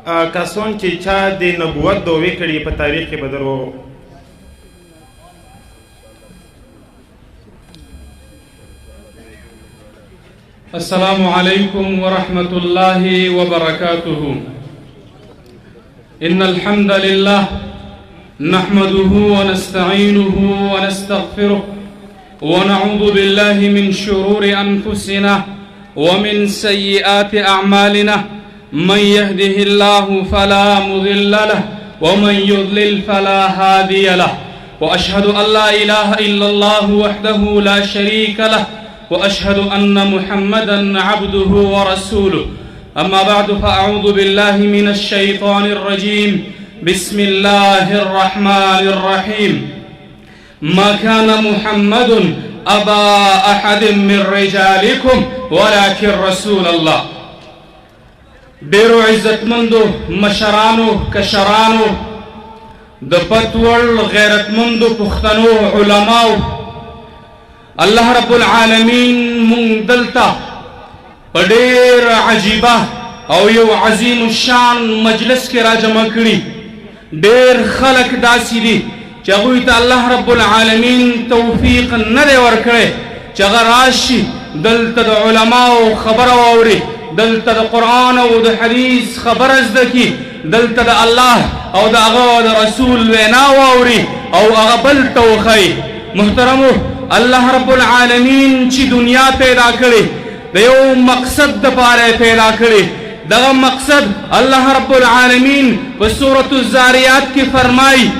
کسان چې چا د نبوت دعوې کړي په تاریخ کې به دروغ. السلام عليكم ورحمة الله وبركاته. إن الحمد لله نحمده ونستعينه ونستغفره ونعوذ بالله من شرور أنفسنا ومن سيئات أعمالنا. من يهده الله فلا مضل له ومن يضلل فلا هادي له. وأشهد أن لا إله إلا الله وحده لا شريك له وأشهد أن محمدا عبده ورسوله. أما بعد فأعوذ بالله من الشيطان الرجيم. بسم الله الرحمن الرحيم. ما كان محمد أبا أحد من رجالكم ولكن رسول الله. ډیرو عزتمندو مشرانو کشرانو د پتوړ غیرتمندو پښتنو علماو، الله رب العالمین مونږ دلته په ډیر عجیبه او یو عظیم الشان مجلس کې راجمع کړي. ډیر خلک داسې دي چې هغوی ته الله رب العالمین توفیق نه دی ورکړی چې هغه راشي دلته د علماو خبره واوري، دلته د قرآن او د حدیث خبره زده کړي، دلته د الله او د هغه د رسول وینا واوري او هغه بل ته وښایي. محترمو، الله رب العالمین چې دنیا پیدا کړې د یو مقصد دپاره پیدا کړې. دغه مقصد الله رب العالمین په سورة الزاریات کې فرمایي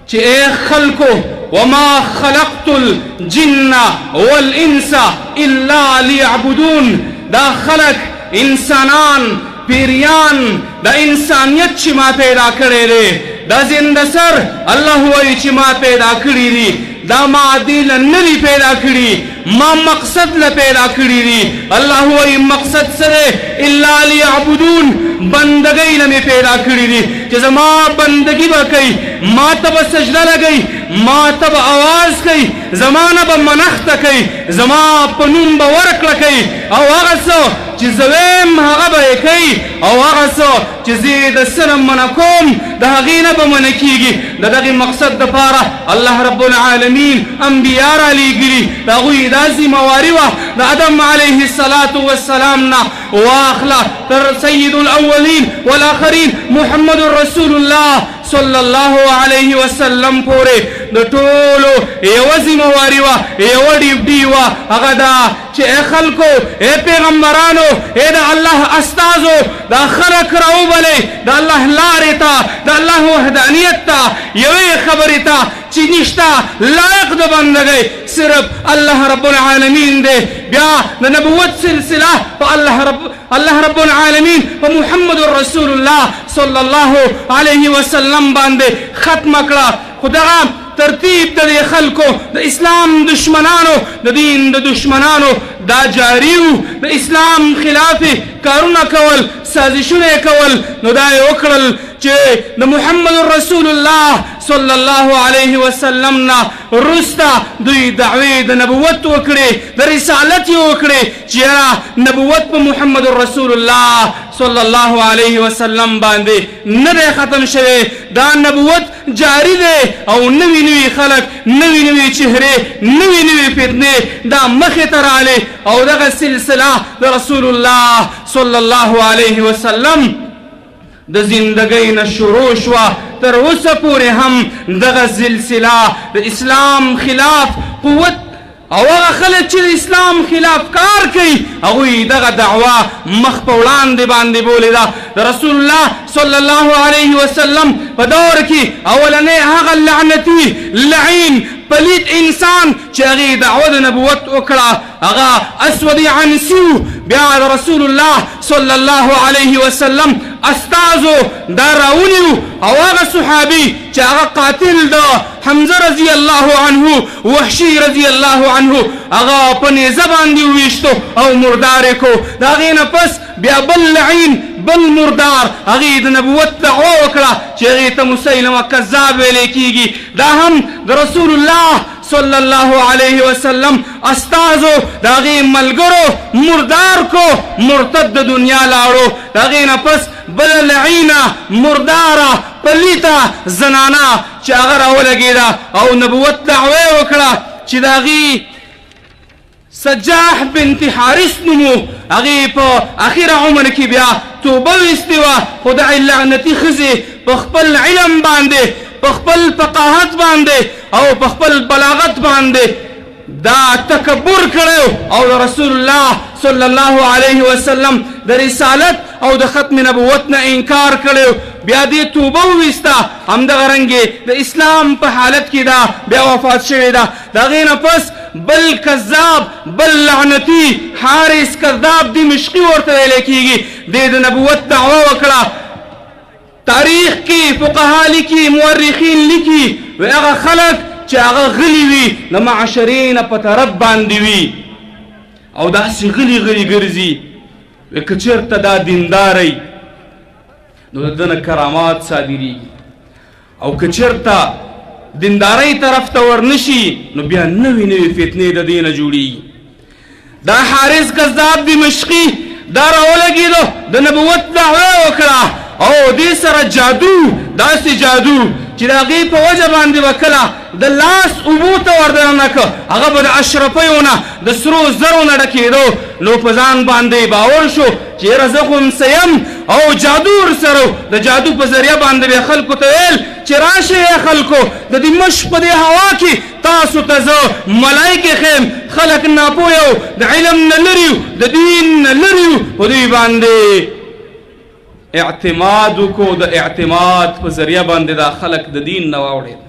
چې اے خلکو وما خلقت الجن والانس الا ليعبدون. دا خلق انسانان پیریان دا انسانیت چې ما پیدا کړی دی، دا زنده سر الله وایي چې ما پیدا کړي دي. دا ما عادي نه دي پیدا کړي، ما مقصد له پیدا کړي دي. الله وایي مقصد سره الا ليعبدون، بندګۍ نه مې پیدا کړي دي چې زما بندګي به کوي، ما ته به سجده لګوي، ما ته به اواز کوي، زما نه به منښته کوي، زما په نوم به ورکړه کوي، او هغه څه چې زه ویم هغه به یې کوي، او هغه څه چې زه یې د څه نه منع کوم د هغې نه به منع کېږي. د دغې مقصد دپاره الله رب العالمین انبیا رالیږلي، د هغوی دا ذمهواري وه د آدم علیه الصلاة والسلام نه واخله تر سید الاولین والآخرین محمد رسول الله صلی الله علیه وسلم پورې د ټولو یوه ذمهواري وه، یوه ډیوټي وه. هغه دا چې ای خلکو، ای پیغمبرانو، ای د الله استازو، دا خلک راوبلئ د الله لارې ته، د الله وحدانیت ته، یوې خبرې ته چې نشته لایق د بندګۍ صرف الله رب العالمین دی. بیا د نبوت سلسله په الله رب العالمین په محمد رسول الله صلی الله علیه وسلم باندې ختمه کړه. خو دغه ترتیب د خلکو د اسلام دشمنانو د دین د دشمنانو دا جاری و، د اسلام خلاف کارونه کول، سازشونه یې کول. نو دا یې وکړل چې د محمد رسول الله صلی الله علیه وسلم نه وروسته دوی دعوې د نبوت وکړې، د رسالت یې وکړې چې یاره نبوت په محمد رسول الله صلی الله علیه وسلم باندې نه دی ختم شوی، دا نبوت جاری دی او نوي نوي خلک، نوي نوي چهرې، نوي نوي فتنې دا مخې ته راغلې او دغه سلسله د رسول الله صلی الله علیه وسلم د زندګۍ نه شروع شوه. تر اوسه پورې هم دغه سلسله د اسلام خلاف قوت او هغه خلک چې د اسلام خلاف کار کوي هغوی دغه دعوه مخ په وړاندې باندې بولې ده. د رسول الله صلی الله علیه وسلم په دور کې اولنی هغه لعنتي لعین پلید انسان چې هغې دعوه د نبوت وکړه هغه اسود عنسي و. بیا د رسول الله صلی الله علیه وسلم استازو دا راونیو او هغه صحابي چې هغه قاتل د حمزه رضی الله عنه، وحشي رضی الله عنه، هغه په نیزه باندې وویشتو او مردار یې کو. د هغې نه پس بیا بل لعین بل مردار هغې د نبوت دعوه وکړه چې هغې ته مسیلمه کذاب ویلی کېږي. دا هم د رسول الله صلی الله علیه وسلم استازو داغی ملګرو مردار کو مرتد د دنیا لاړو داغی نه پس بل لعینا مردارا پلیتا زنانا چې هغه راولګېده او نبوت دعوه وکړه چې داغي سجاح بنت حارث نومو هغې په اخر عمر کې بیا توبه ویستې وه خو دغې لعنتي ښځې په خپل علم باندې په خپل فقاهت باندې او په خپل بلاغت باندې دا تکبر کړی او د رسول الله صلی الله علیه وسلم د رسالت او د ختم نبوت نه انکار کړی بیا دې توبه وویسته همدغه رنګې د اسلام په حالت کې دا بیا وفات شوې ده د هغې نه پس بل کذاب بل لعنتي حارث کذاب دمشقي ورته ویلی کېږي دې د نبوت دعوه وکړه تاریخ کې فقها لیکي مورخین لیکي و هغه خلک چې هغه غلي وي د معاشرې نه په طرف باندې وي او داسې غلي غلي ګرځي که چېرته دا دینداری نو د ده نه کرامات صادریږي او که چېرته دیندارۍ طرف ته ورنشي نو بیا نوې نوې فتنې د دې نه جوړېږي دا حارث کذاب دمشقي دا راولګېدو د نبوت دعوه وکړه او دې سره جادو داسې جادو چې د هغې په وجه باندې به کله د لاس اوبو ته وردننه که هغه به د اشرفیو نه د سرو زرو نه ډکېدو نو په ځان باندې باور شو چې یاره زه خو همسه یم او جادو ورسره د جادو په ذریعه باندې به خلکو ته ویل چې راشئ خلکو د دمشق په دې هوا کې تاسو ته زه ملایکې ښیم خلک ناپوه یو د علم نه لري د دین نه لري په دوی باندې اعتماد وکړو د اعتماد په ذریعه باندې دا خلک د دین نه واوړېد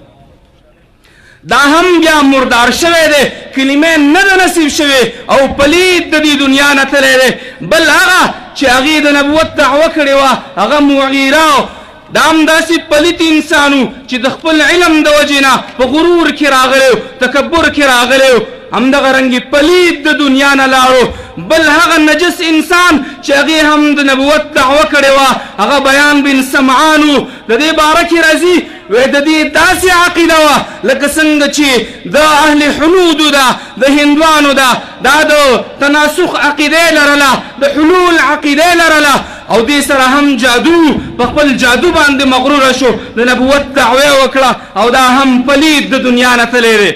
دا هم بیا مردار شوی دی کلمې نه ده نصیب شوې او پلید د دې دنیا نه تللی دی بل هغه چې هغې د نبوت دعوه کړې وه هغه مغیره دا هم داسې پلیت انسان و چې د خپل علم د وجې نه په غرور کې راغلی و تکبر کې راغلی و همدغه رنګې پلید د دنیا نه لاړو بل هغه نجس انسان چې هغې هم د نبوت دعوه کړې وه هغه بیان بن سمعان و د دې باره کې راځي وی د دې داسې عقیده وه لکه څنګه چې د اهل حنودو ده د هندوانو ده دا د تناسخ عقیده لرله د حلول عقیده لرله او دې سره هم جادو په خپل جادو باندې مغروره شو د نبوت دعوه وکړه او دا هم پلید د دنیا نه تللی دی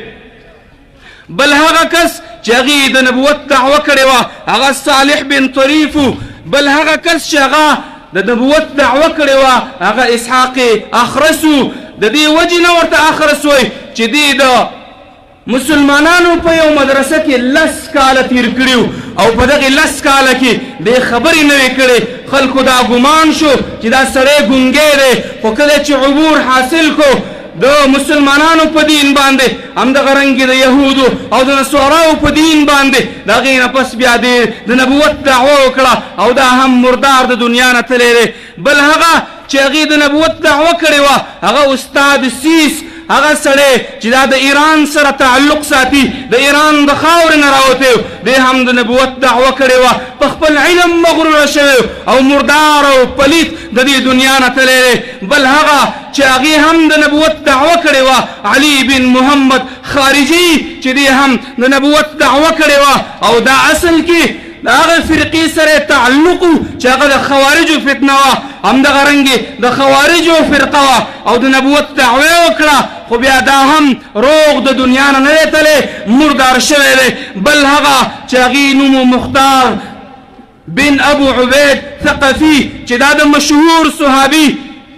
بل هغه کس چې هغې د نبوت دعوه کړې وه هغه صالح بن طریف و بل هغه کس چې هغه د نبوت دعوه کړې وه هغه اسحاق اخرس و د دې وجې نه ورته اخرس وایي چې دې د مسلمانانو په یو مدرسه کې 10 کاله تیر کړي او په دغې 10 کاله کې دې خبرې نه وې کړې خلکو دا ګمان شو چې دا سړی ګونګی دی خو کله چې عبور حاصل کو د مسلمانانو په دین باندې همدغه رنګې د یهودو او د نصاراو په دین باندې د هغې نه پس بیا د نبوت دعوه وکړه او دا هم مردار د دنیا نه تللی دی بل هغه چې هغې د نبوت دعوه کړې وه هغه استاد سیس هغه سړی چې دا د ایران سره تعلق ساتي د ایران د خاورې نه راوتی دی هم د نبوت دعوه کړې وه په خپل علم مغروره شوی او مردار او پلیت د دې دنیا نه تللی دی بل هغه چې هغې هم د نبوت دعوه کړې وه علي بن محمد خارجي چې دی هم د نبوت دعوه کړې وه او دا اصل کې د هغه فرقې سره تعلق و چې هغه د خوارجو فتنه وه همدغه رنګې د خوارجو فرقه وه او د نبوت دعوه وکړه خو بیا دا هم روغ د دنیا نه دی تللی مردار شوی دی بل هغه چې هغې نوم مختار بن ابو عبید ثقفي چې دا د مشهور صحابي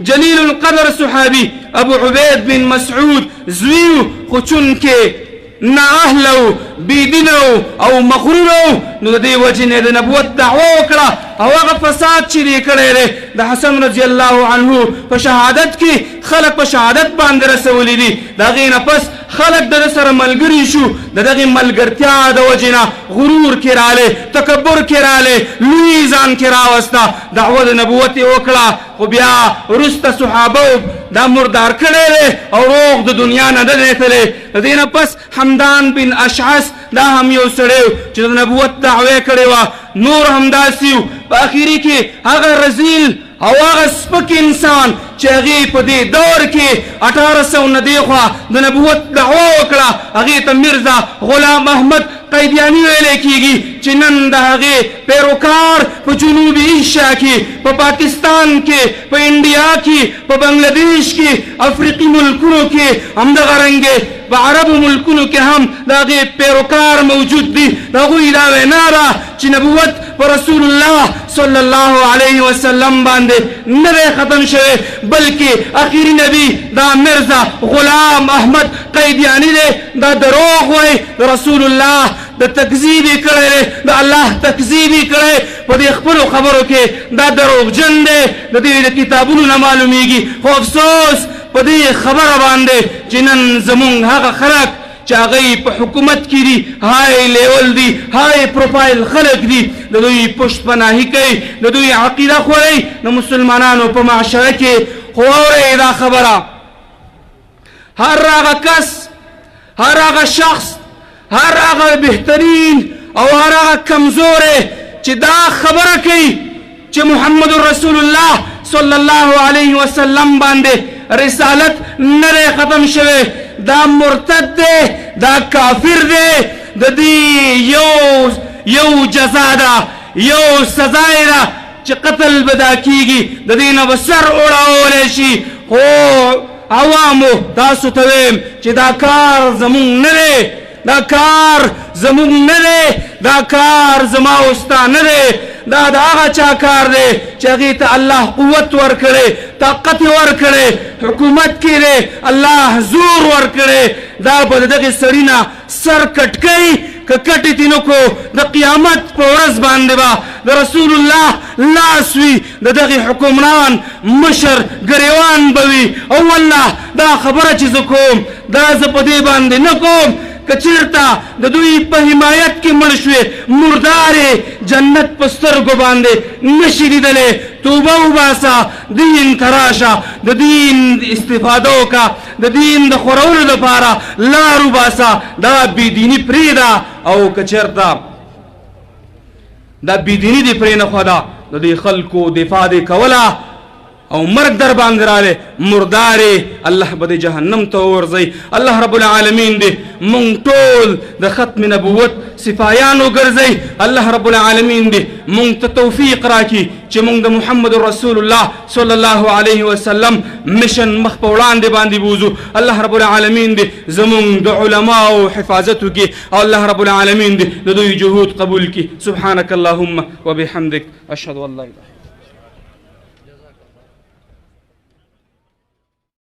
جلیل القدر صحابي ابو عبید بن مسعود زوی خو چونکې نااهله بيدینه او مغرور نو د دې وجې نه د نبوت دعوه وکړه او هغه فساد چې دی کړی دی د حسن رضی الله عنه په شهادت کې خلک په شهادت باندې رسولی دي د هغې نه پس خلک د ده سره ملګري شو د دغې ملګرتیا د وجې نه غرور کې رالی تکبر کې رالی لوی ځان کې راوسته دعوه د نبوت یې وکړه خو بیا وروسته صحابه دا مردار کړی دی او روغ د دنیا نه نه دی تللی د دې نه پس حمدان بن اشعث دا هم یو سړی چې د نبوت دعوه کړې وه نور همداسې یو په اخري کې هغه رذیل او هغه سپک انسان چې هغې په دې دور کې 1800 نه دېخوا د نبوت دعوه وکړه هغې ته میرزا غلام احمد قیدیاني ویلی کېږي چې نن د هغې پیروکار په جنوبي ایشیا کې په پاکستان کې په انډیا کې په بنګلادیش کې افریقي ملکونو کې همدغه رنګې په عربو ملکونو کې هم د هغې پیروکار موجود دي د هغوی دا وینا ده چې نبوت په رسول الله صلی الله علیه وسلم باندې نه دی ختم شوی بلکې اخري نبی دا میرزا غلام احمد قیدیاني دی دا دروغ وایي د رسول الله د تکذیب یې کړی دی د الله تکذیب یې کړی په دې خپلو خبرو کې دا دروغجن دی د دې د کتابونو نه معلومیږي خو افسوس په دې خبره باندې چې نن زمونږ هغه خلک چې هغوی په حکومت کې دي های لیول دي های پروفایل خلک دي د دوی پشت پناهي کوي د دوی عقیده خورئ د مسلمانانو په معاشره کې خو اورئ دا خبره هر هغه کس هر هغه شخص هر هغه بهترین او هر هغه کمزوری چې دا خبره کوي چې محمد رسول الله صلی الله علیه وسلم باندې رسالت نه دی ختم شوی دا مرتد دی دا کافر دی د دې یو جزا ده یو سزا یې ده چې قتل به دا کېږي د دې نه به سر اړولی شي خو عوامو تاسو ته ویم چې دا کار زمونږ نه دی دا کار زمونږ نه دی دا کار زما او ستا نه دی دا د هغه چا کار دی چې هغې ته الله قوت ورکړی طاقت یې ورکړی حکومت کې دی الله زور ورکړی دا به د دغې سړي نه سر کټ کوي که کټ یې نه کو د قیامت په ورځ باندې به د رسول الله لاس وي د دغې حکمران مشر ګریوان به وي او والله دا خبره چې زه کوم دا زه په دې باندې نه کوم که چېرته د دوی په حمایت کې مړ شوې مردارې جنت په سترګو باندې نشي لیدلی توبه وباسه دین ته راشه د دین استفاده وکړه د دین د خورولو دپاره لار وباسه دا بېدیني پرېږده او که چېرته دا بېدیني دې پرېنښوده د دې خلکو دفاع دې کوله او مرګ در باندې رالی مردارې الله به دې جهنم ته وورځئ الله رب العالمین دې مونږ ټول د ختم نبوت سپایان وګرځئ الله رب العالمین دې مونږ ته توفیق راکړي چې مونږ د محمد رسول الله صلی الله علیه وسلم مشن مخ په وړاندې باندې بوځو الله رب العالمین دې زمونږ د علماو حفاظت وکړي او الله رب العالمین دې د دوی جهود قبول کړي سبحانك اللهم وبحمدك اشهد ان لا اله